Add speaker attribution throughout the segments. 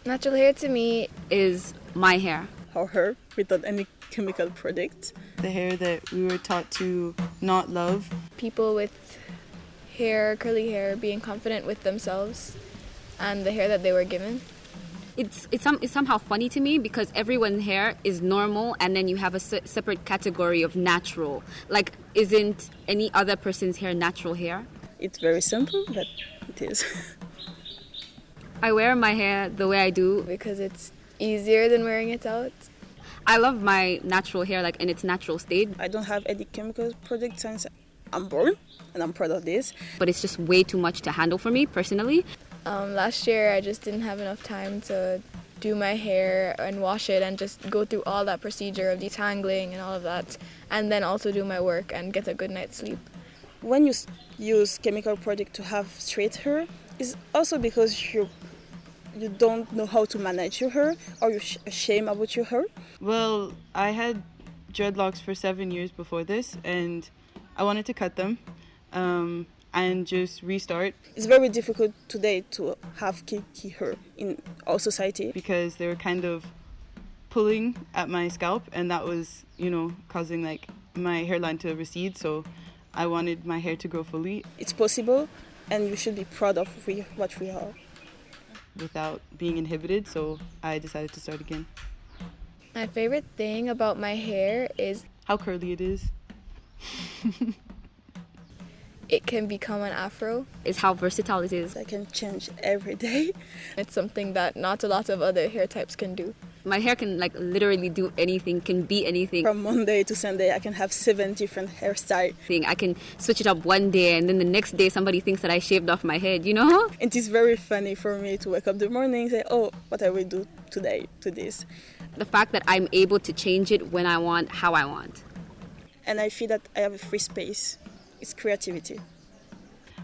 Speaker 1: Natural hair to me
Speaker 2: is my hair.
Speaker 3: Our hair without any chemical product.
Speaker 4: The hair that we were taught to not love.
Speaker 1: people with curly hair, being confident with themselves and the hair that they were given.
Speaker 2: It's somehow funny to me because everyone's hair is normal and then you have a separate category of natural. Like, isn't any other person's hair natural hair?
Speaker 3: It's very simple, but it is.
Speaker 2: I wear my hair the way I do.
Speaker 1: Because it's easier than wearing it out.
Speaker 2: I love my natural hair, like in its natural state.
Speaker 3: I don't have any chemical product since I'm born, and I'm proud of this.
Speaker 2: But it's just way too much to handle for me, personally.
Speaker 1: Last year, I just didn't have enough time to do my hair and wash it and just go through all that procedure of detangling and all of that, and then also do my work and get a good night's sleep.
Speaker 3: When you use chemical product to have straight hair, it's also because you don't know how to manage your hair, or you're ashamed about your hair.
Speaker 4: Well, I had dreadlocks for 7 years before this, and I wanted to cut them and just restart.
Speaker 3: It's very difficult today to have kinky hair in our society.
Speaker 4: Because they were kind of pulling at my scalp, and that was, causing like my hairline to recede, so I wanted my hair to grow fully.
Speaker 3: It's possible, and you should be proud of what we are.
Speaker 4: Without being inhibited, so I decided to start again.
Speaker 1: My favorite thing about my hair is
Speaker 4: how curly it is.
Speaker 1: it can become an afro.
Speaker 2: It's how versatile it is.
Speaker 3: I can change every day.
Speaker 1: It's something that not a lot of other hair types can do.
Speaker 2: My hair can like literally do anything, can be anything.
Speaker 3: From Monday to Sunday, I can have 7 different hairstyles.
Speaker 2: I can switch it up one day and then the next day somebody thinks that I shaved off my head,
Speaker 3: It is very funny for me to wake up in the morning and say, oh, what I will do today to this.
Speaker 2: The fact that I'm able to change it when I want, how I want.
Speaker 3: And I feel that I have a free space. It's creativity.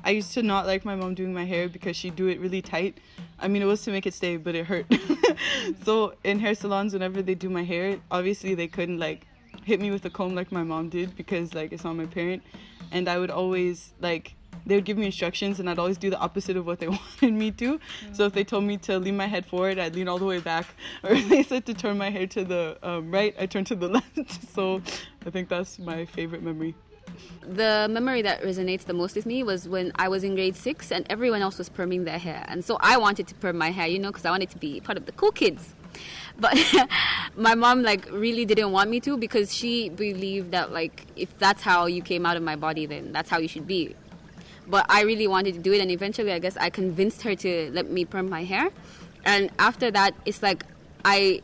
Speaker 4: I used to not like my mom doing my hair because she'd do it really tight. I mean, it was to make it stay, but it hurt. So in hair salons, whenever they do my hair, obviously they couldn't like hit me with a comb like my mom did because like it's not my parent. And I would always like, they would give me instructions and I'd always do the opposite of what they wanted me to. So if they told me to lean my head forward, I'd lean all the way back. Or if they said to turn my hair to the right, I turned to the left. So I think that's my favorite memory.
Speaker 2: The memory that resonates the most with me was when I was in grade 6 and everyone else was perming their hair. And so I wanted to perm my hair, because I wanted to be part of the cool kids. But my mom really didn't want me to because she believed that if that's how you came out of my body, then that's how you should be. But I really wanted to do it, and eventually I guess I convinced her to let me perm my hair. And after that, it's I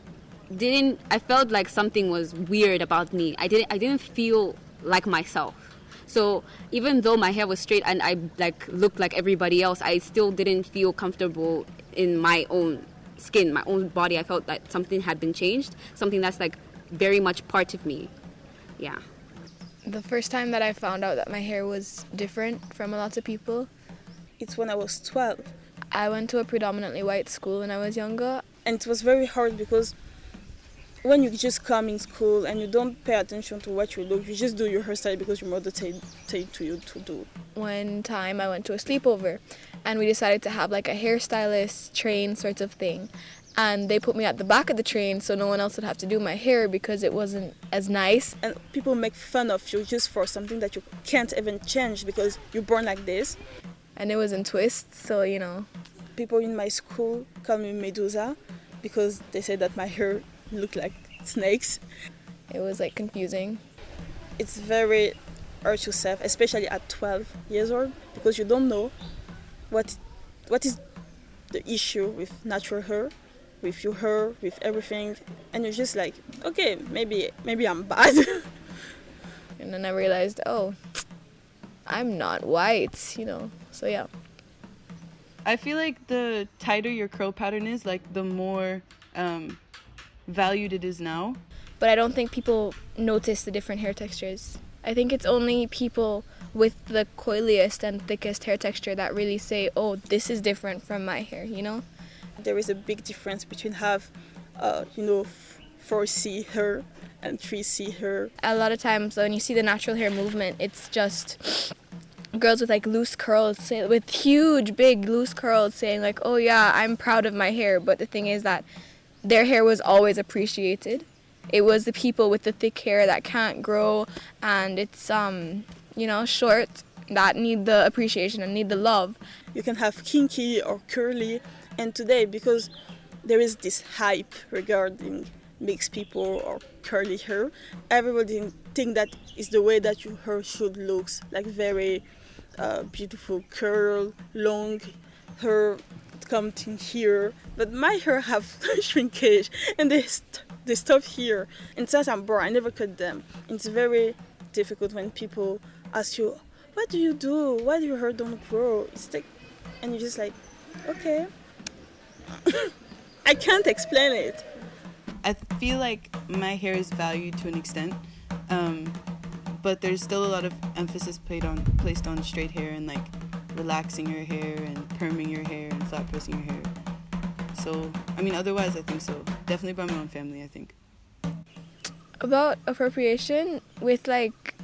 Speaker 2: felt like something was weird about me. I didn't feel like myself. So even though my hair was straight and I looked like everybody else, I still didn't feel comfortable in my own skin, my own body. I felt that something had been changed, something that's very much part of me. Yeah.
Speaker 1: The first time that I found out that my hair was different from a lot of people,
Speaker 3: it's when I was 12.
Speaker 1: I went to a predominantly white school when I was younger.
Speaker 3: And it was very hard because when you just come in school and you don't pay attention to what you look, you just do your hairstyle because your mother told to you to do.
Speaker 1: One time I went to a sleepover and we decided to have a hairstylist train sort of thing. And they put me at the back of the train so no one else would have to do my hair because it wasn't as nice.
Speaker 3: And people make fun of you just for something that you can't even change because you're born like this.
Speaker 1: And it was in twists, so
Speaker 3: People in my school call me Medusa because they say that my hair look like snakes.
Speaker 1: It was confusing.
Speaker 3: It's very hard to self, especially at 12 years old, because you don't know what is the issue with natural hair, with your hair, with everything, and you're just okay, maybe I'm bad.
Speaker 1: And then I realized, oh, I'm not white, so yeah.
Speaker 4: I feel like the tighter your curl pattern is, the more valued it is now.
Speaker 1: But I don't think people notice the different hair textures. I think it's only people with the coiliest and thickest hair texture that really say, oh, this is different from my hair,
Speaker 3: There is a big difference between 4C hair and 3C hair.
Speaker 1: A lot of times when you see the natural hair movement, it's just girls with like loose curls, with huge, big, loose curls, saying like, "Oh yeah, I'm proud of my hair." But the thing is that their hair was always appreciated. It was the people with the thick hair that can't grow and it's short, that need the appreciation and need the love.
Speaker 3: You can have kinky or curly, and today, because there is this hype regarding mixed people or curly hair, everybody think that is the way that your hair should look, like very beautiful curl, long hair come in here. But my hair have shrinkage, and they stop here. And since I'm born, I never cut them. It's very difficult when people ask you, "What do you do? Why do your hair don't grow?" It's like, and you're just like, okay. I can't explain it.
Speaker 4: I feel like my hair is valued to an extent, but there's still a lot of emphasis placed on straight hair and like relaxing your hair and perming your hair and flat pressing your hair. So, I mean, otherwise I think so. Definitely by my own family, I think.
Speaker 1: About appropriation with like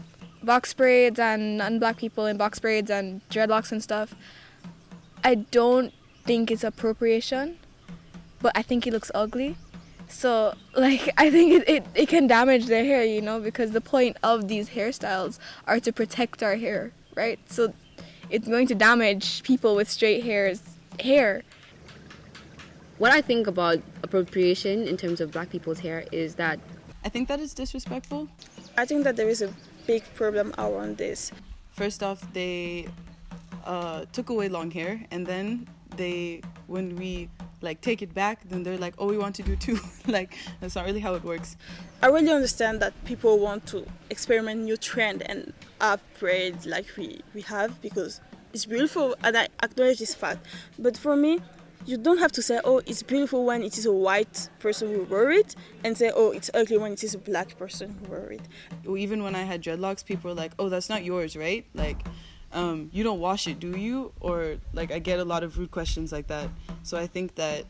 Speaker 1: box braids and non-black people in box braids and dreadlocks and stuff, I don't think it's appropriation, but I think it looks ugly. So, like, I think it can damage their hair, you know, because the point of these hairstyles are to protect our hair, right? So it's going to damage people with straight hair.
Speaker 2: What I think about appropriation in terms of black people's hair is that
Speaker 4: I think that is disrespectful.
Speaker 3: I think that there is a big problem around this.
Speaker 4: First off, they took away long hair, and then when we like take it back, then they're like, "Oh, we want to do too." Like, that's not really how it works.
Speaker 3: I really understand that people want to experiment new trend and upgrade like we have, because it's beautiful, and I acknowledge this fact. But for me, you don't have to say, "Oh, it's beautiful" when it is a white person who wear it, and say, "Oh, it's ugly" when it is a black person who wear it.
Speaker 4: Even when I had dreadlocks, people were like, "Oh, that's not yours, right? Like, you don't wash it, do you?" Or like, I get a lot of rude questions like that. So I think that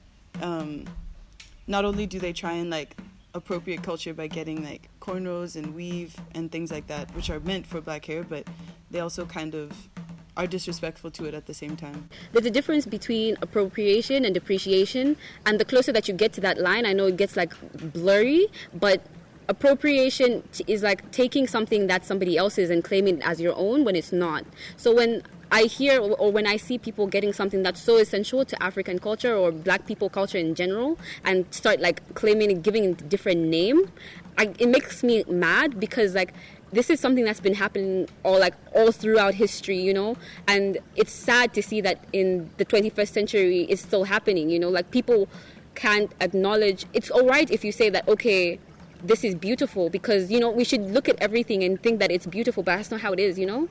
Speaker 4: not only do they try and like appropriate culture by getting like cornrows and weave and things like that, which are meant for black hair, but they also kind of are disrespectful to it at the same time.
Speaker 2: there's a difference between appropriation and depreciation, and the closer that you get to that line, I know it gets like blurry, but appropriation is like taking something that's somebody else's and claiming it as your own when it's not. So when I hear or when I see people getting something that's so essential to African culture or black people culture in general and start like claiming and giving it a different name, it makes me mad, because like this is something that's been happening all throughout history, you know, and it's sad to see that in the 21st century it's still happening, you know, like people can't acknowledge. It's all right if you say that, okay, this is beautiful, because, you know, we should look at everything and think that it's beautiful, but that's not how it is, you know.